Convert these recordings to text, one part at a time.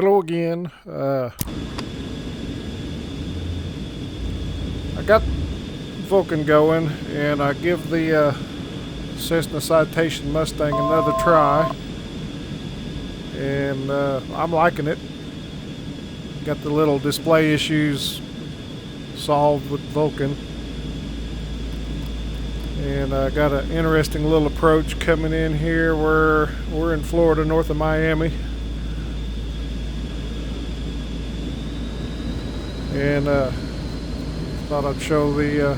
Hello again. I got Vulcan going, and I give the Cessna Citation Mustang another try, and I'm liking it. Got the little display issues solved with Vulcan, and I got an interesting little approach coming in here. We're in Florida, north of Miami. And thought I'd show the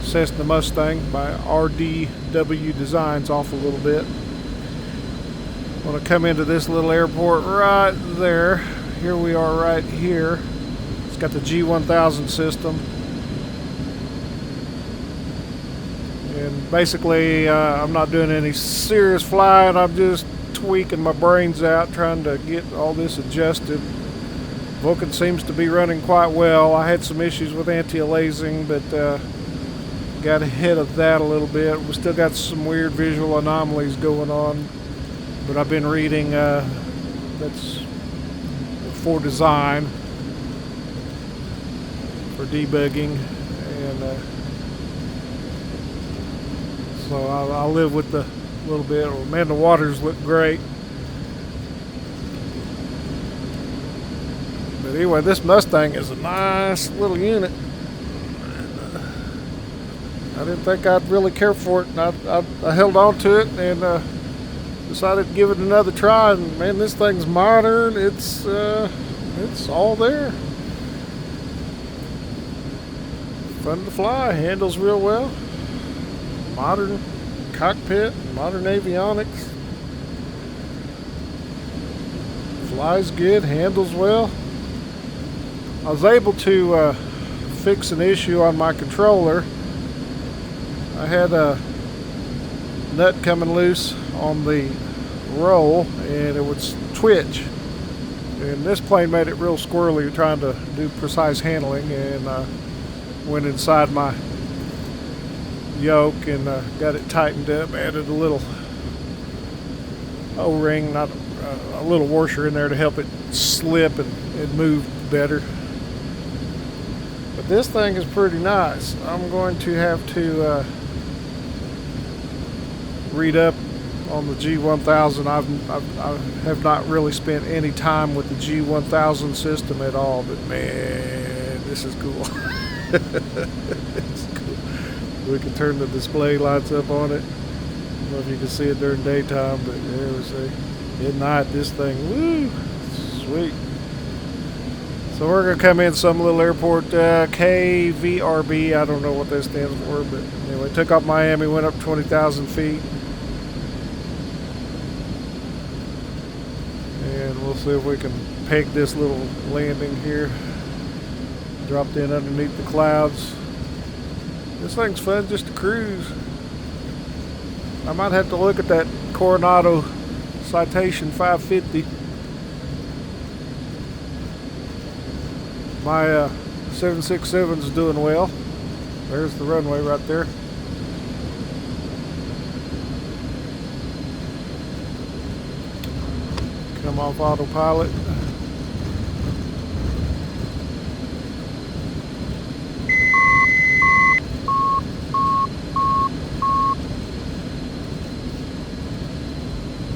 Cessna Mustang by RDW Designs off a little bit. Want to come into this little airport right there. Here we are right here. It's got the G1000 system. And basically I'm not doing any serious flying. I'm just tweaking my brains out trying to get all this adjusted. Vulcan seems to be running quite well. I had some issues with anti-aliasing, but got ahead of that a little bit. We still got some weird visual anomalies going on, but I've been reading that's for design, for debugging, and so I'll live with the little bit. Man, the waters look great. But anyway, this Mustang is a nice little unit. I didn't think I'd really care for it, and I held on to it and decided to give it another try. And man, this thing's modern. It's all there. Fun to fly. Handles real well. Modern cockpit, modern avionics. Flies good. Handles well. I was able to fix an issue on my controller. I had a nut coming loose on the roll and it would twitch. And this plane made it real squirrely trying to do precise handling, and went inside my yoke and got it tightened up, added a little O-ring, not a little washer in there to help it slip and move better. But this thing is pretty nice. I'm going to have to read up on the G1000. I have not really spent any time with the G1000 system at all, but man, this is cool. It's cool. We can turn the display lights up on it. I don't know if you can see it during daytime, but there we see. At night, this thing, woo, sweet. So we're going to come in some little airport, KVRB. I don't know what that stands for, but anyway, took off Miami, went up 20,000 feet. And we'll see if we can peg this little landing here. Dropped in underneath the clouds. This thing's fun just to cruise. I might have to look at that Coronado Citation 550. My 767's doing well. There's the runway right there. Come off autopilot.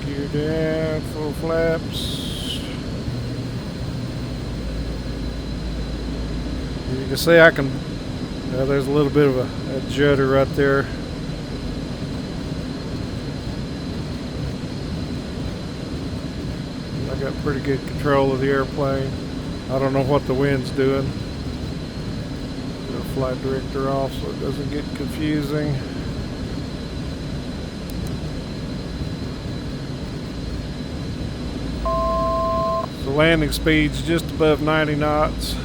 Gear down, full flaps. You can see I can, there's a little bit of a judder right there. I got pretty good control of the airplane. I don't know what the wind's doing. Got flight director off so it doesn't get confusing. The landing speed's just above 90 knots.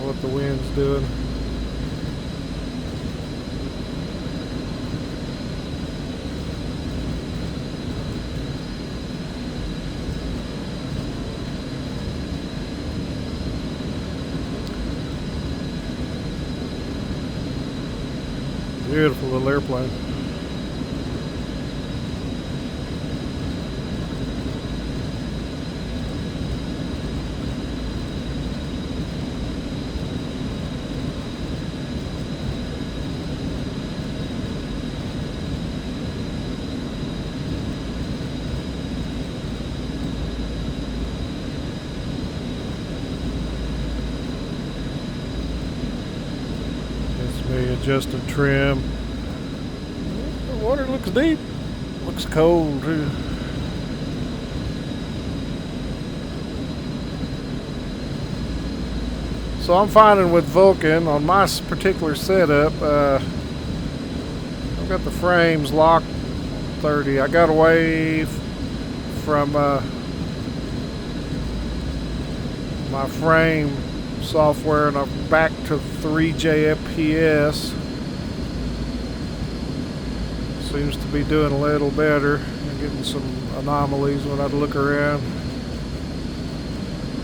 What the wind's doing. Beautiful little airplane. adjusting trim. The water looks deep. Looks cold too. So I'm finding with Vulcan on my particular setup, I've got the frames locked 30. I got away from my frame software and I'm back to 3J FPS. Seems to be doing a little better. I'm getting some anomalies when I look around.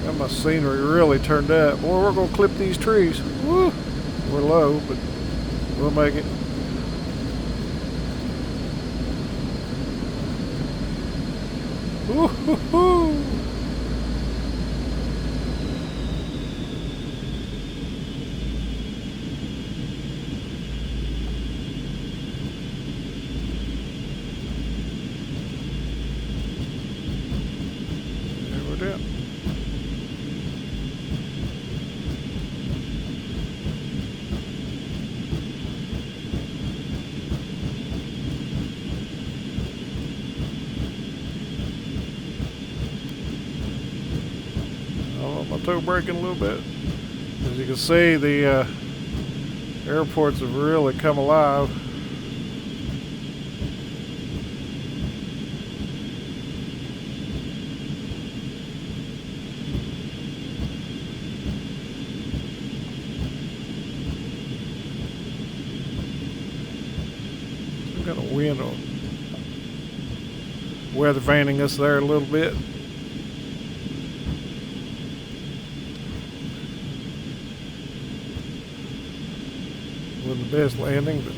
Got my scenery really turned up. Boy, we're gonna clip these trees. Woo! We're low, but we'll make it. Woo-hoo-hoo! There we're down. My toe braking a little bit. As you can see, the airports have really come alive. We've got a wind on, weather vaning us there a little bit. Wasn't the best landing, but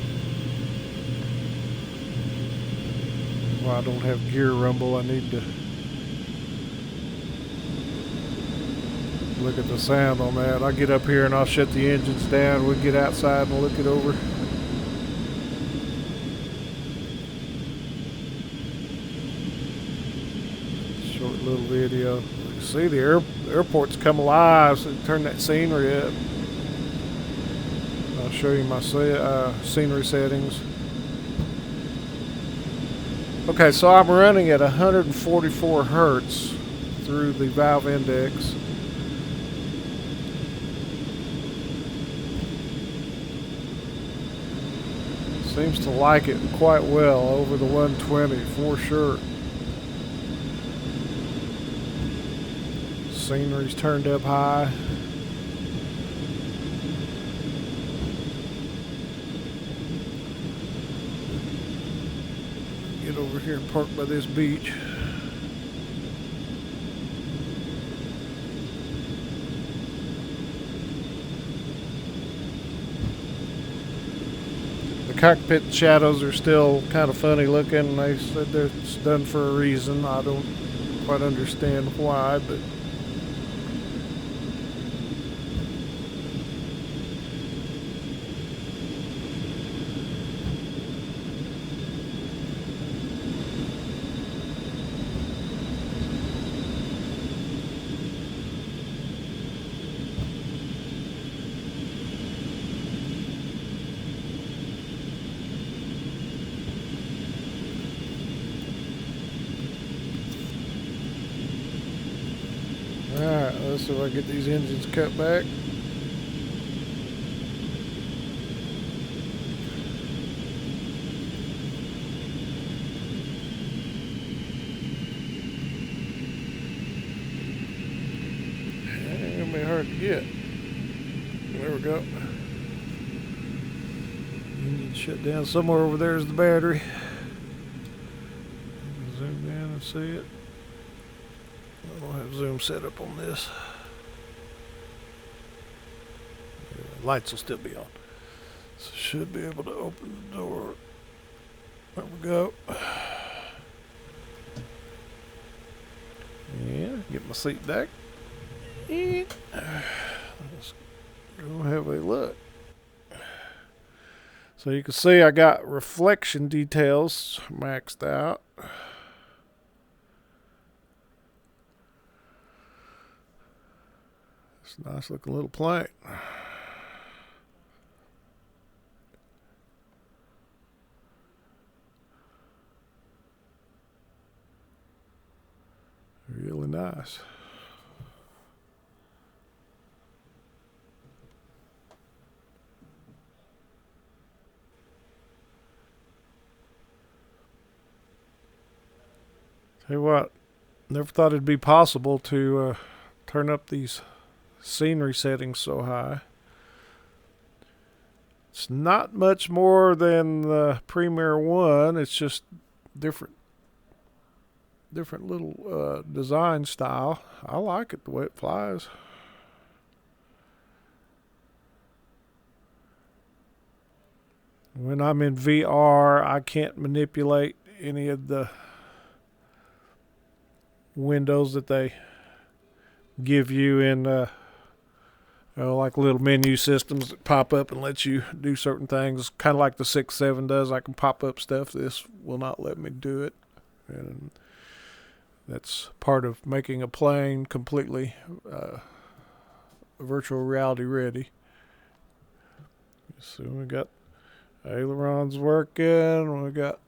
well, I don't have gear rumble. I need to look at the sound on that. I'll get up here and I'll shut the engines down. We'll get outside and look it over. Short little video. You see the airport's come alive, so turn that scenery up. I'll show you my scenery settings. Okay, so I'm running at 144 hertz through the valve index. Seems to like it quite well over the 120 for sure. Scenery's turned up high. Get over here and park by this beach. The cockpit shadows are still kind of funny looking. They said it's done for a reason. I don't quite understand why, but alright, let's see if I can get these engines cut back. Ain't gonna be hard to get. There we go. Engine shut down. Somewhere over there is the battery. Zoom in and see it. I don't have zoom set up on this. Lights will still be on. So should be able to open the door. There we go. Yeah, get my seat back. Let's go have a look. So you can see I got reflection details maxed out. It's a nice looking little plane. nice. Tell you what, never thought it'd be possible to turn up these scenery settings so high. It's not much more than the Premiere 1. It's just different little design style. I like it the way it flies. When I'm in VR, I can't manipulate any of the windows that they give you in like little menu systems that pop up and let you do certain things, kind of like the 6.7 does. I can pop up stuff. This will not let me do it, and that's part of making a plane completely virtual reality ready. So we got ailerons working, we got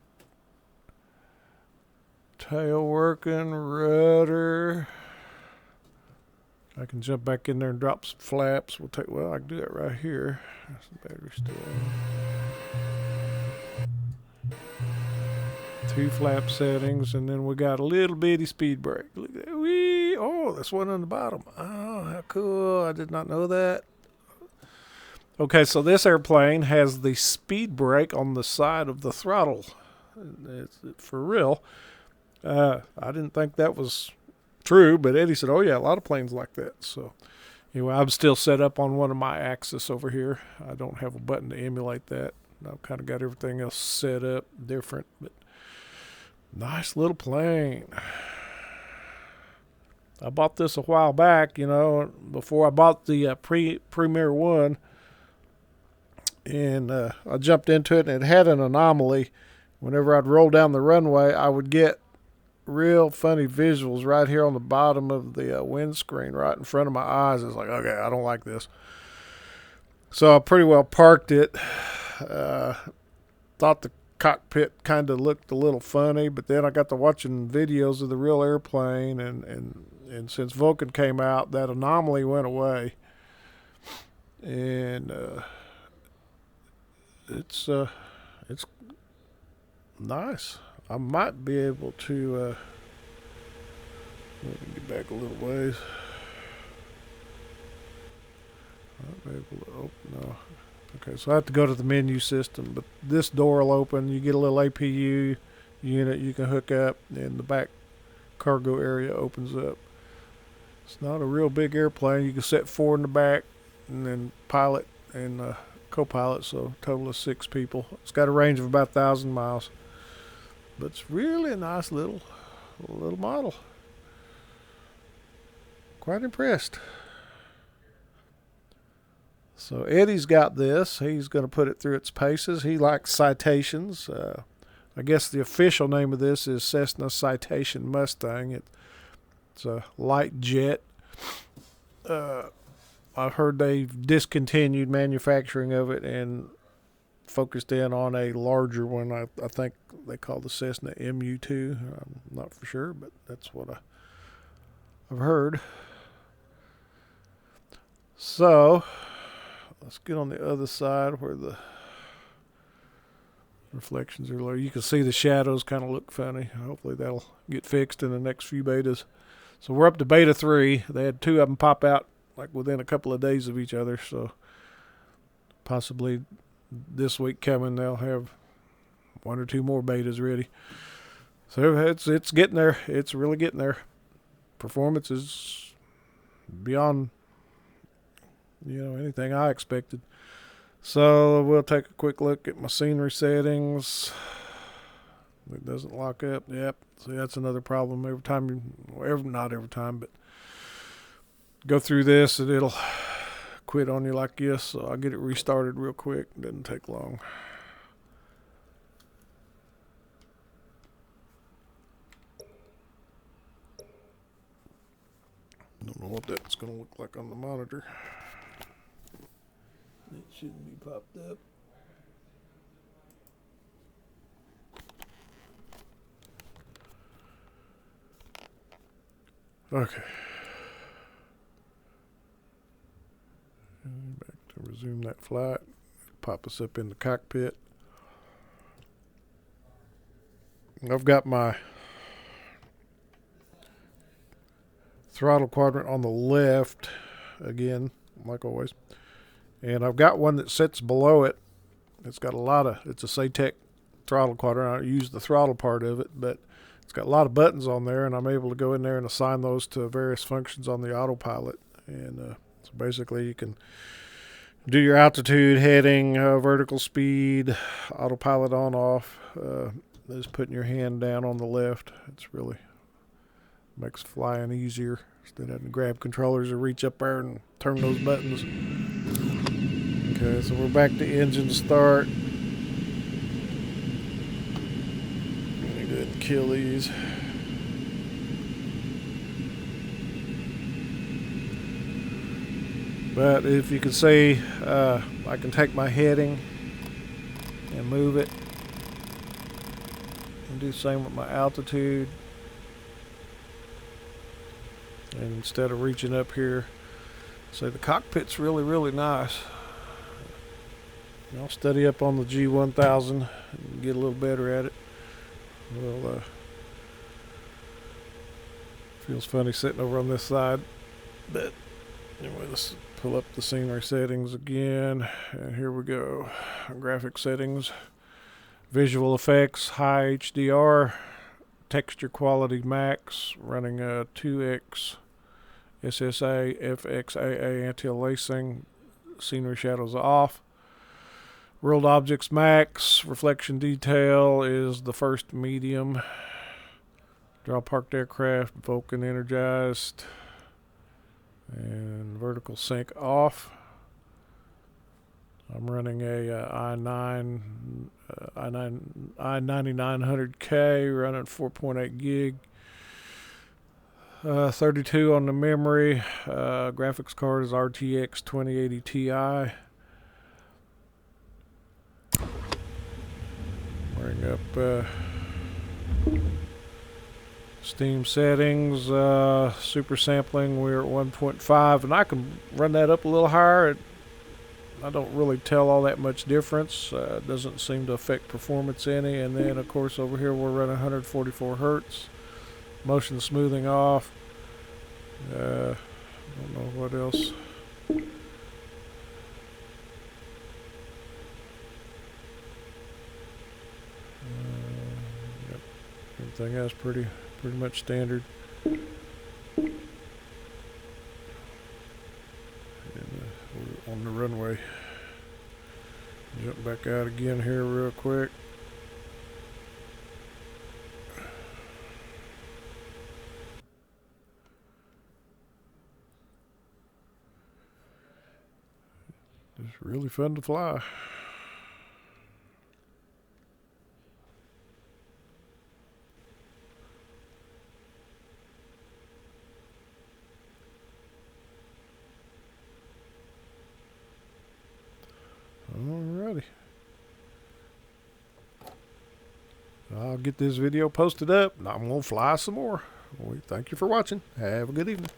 tail working, rudder. I can jump back in there and drop some flaps. I can do that right here. That's the battery still on. 2 flap settings, and then we got a little bitty speed brake. Look at that. Whee! Oh, that's one on the bottom. Oh, how cool. I did not know that. Okay, so this airplane has the speed brake on the side of the throttle. It's for real. I didn't think that was true, but Eddie said, oh yeah, a lot of planes like that. So anyway, I'm still set up on one of my axis over here. I don't have a button to emulate that. I've kind of got everything else set up different, but nice little plane. I bought this a while back, before I bought the Premiere 1, and I jumped into it, and it had an anomaly. Whenever I'd roll down the runway, I would get real funny visuals right here on the bottom of the windscreen, right in front of my eyes. It's like, okay, I don't like this. So I pretty well parked it. Thought the cockpit kind of looked a little funny, but then I got to watching videos of the real airplane, and since Vulcan came out, that anomaly went away. And it's nice. I might be able to let me get back a little ways. Might be able to open. No. Okay, so I have to go to the menu system, but this door will open. You get a little APU unit you can hook up, and the back cargo area opens up. It's not a real big airplane. You can set 4 in the back, and then pilot and co-pilot, so a total of 6 people. It's got a range of about 1,000 miles. But it's really a nice little model. Quite impressed. So Eddie's got this. He's going to put it through its paces. He likes Citations. I guess the official name of this is Cessna Citation Mustang. It's a light jet. I've heard they've discontinued manufacturing of it and focused in on a larger one. I think they call the Cessna MU2. I'm not for sure, but that's what I've heard. So let's get on the other side where the reflections are low. You can see the shadows kind of look funny. Hopefully that'll get fixed in the next few betas. So we're up to beta 3. They had 2 of them pop out like within a couple of days of each other. So possibly this week coming they'll have 1 or 2 more betas ready. So it's getting there. It's really getting there. Performance is beyond anything I expected. So we'll take a quick look at my scenery settings. It doesn't lock up. Yep. See, that's another problem. Not every time, but go through this and it'll quit on you like this. So I'll get it restarted real quick. It doesn't take long. Don't know what that's going to look like on the monitor. It shouldn't be popped up. Okay. And back to resume that flight. Pop us up in the cockpit. I've got my throttle quadrant on the left again, like always. And I've got one that sits below it. It's got it's a SATEC throttle quadrant. I use the throttle part of it, but it's got a lot of buttons on there, and I'm able to go in there and assign those to various functions on the autopilot. And so basically you can do your altitude, heading, vertical speed, autopilot on, off. Just putting your hand down on the left. It's really makes flying easier instead of having to grab controllers or reach up there and turn those buttons. Okay, so we're back to engine start. Let me go ahead and kill these. But if you can see, I can take my heading and move it. And do the same with my altitude. And instead of reaching up here, so the cockpit's really, really nice. I'll study up on the G1000 and get a little better at it. Well, feels funny sitting over on this side. But anyway, let's pull up the scenery settings again. And here we go. Graphic settings. Visual effects, high HDR. Texture quality max. Running a 2x SSA, FXAA anti-aliasing. Scenery shadows off. World objects max. Reflection detail is the first medium. Draw parked aircraft, Vulcan energized. And vertical sync off. I'm running a i9900K running 4.8 gig. 32 on the memory. Graphics card is RTX 2080 Ti. Bring up Steam settings, super sampling, we're at 1.5, and I can run that up a little higher. I don't really tell all that much difference. It doesn't seem to affect performance any. And then of course over here we're running 144 hertz. Motion smoothing off. Don't know what else. Yep. Everything else pretty much standard. And, we're on the runway. Jump back out again here real quick. It's really fun to fly. Alrighty. I'll get this video posted up and I'm going to fly some more. Thank you for watching. Have a good evening.